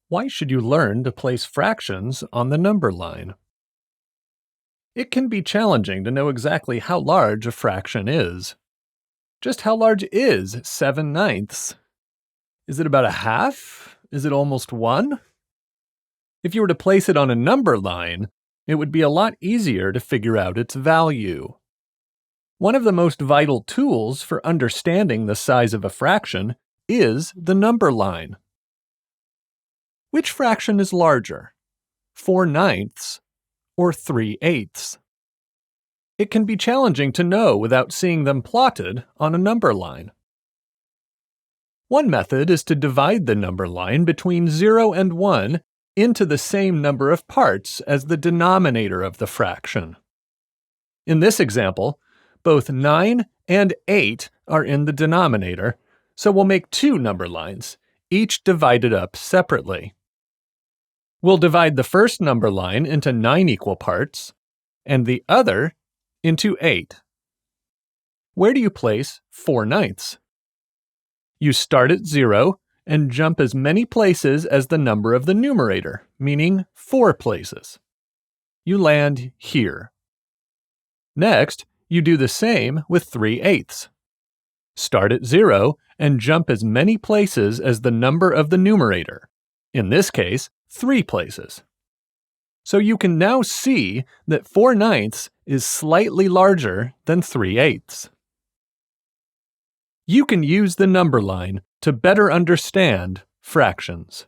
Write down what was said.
Why should you learn to place fractions on the number line? It can be challenging to know exactly how large a fraction is. Just how large is 7/9? Is it about a half? Is it almost 1? If you were to place it on a number line, it would be a lot easier to figure out its value. One of the most vital tools for understanding the size of a fraction is the number line. Which fraction is larger, 4/9 or 3/8? It can be challenging to know without seeing them plotted on a number line. One method is to divide the number line between 0 and 1 into the same number of parts as the denominator of the fraction. In this example, both 9 and 8 are in the denominator, so we'll make two number lines, each divided up separately. We'll divide the first number line into 9 equal parts, and the other into 8. Where do you place 4/9? You start at 0 and jump as many places as the number of the numerator, meaning 4 places. You land here. Next, you do the same with 3/8. Start at 0 and jump as many places as the number of the numerator, in this case, 3 places. So you can now see that 4/9 is slightly larger than 3/8. You can use the number line to better understand fractions.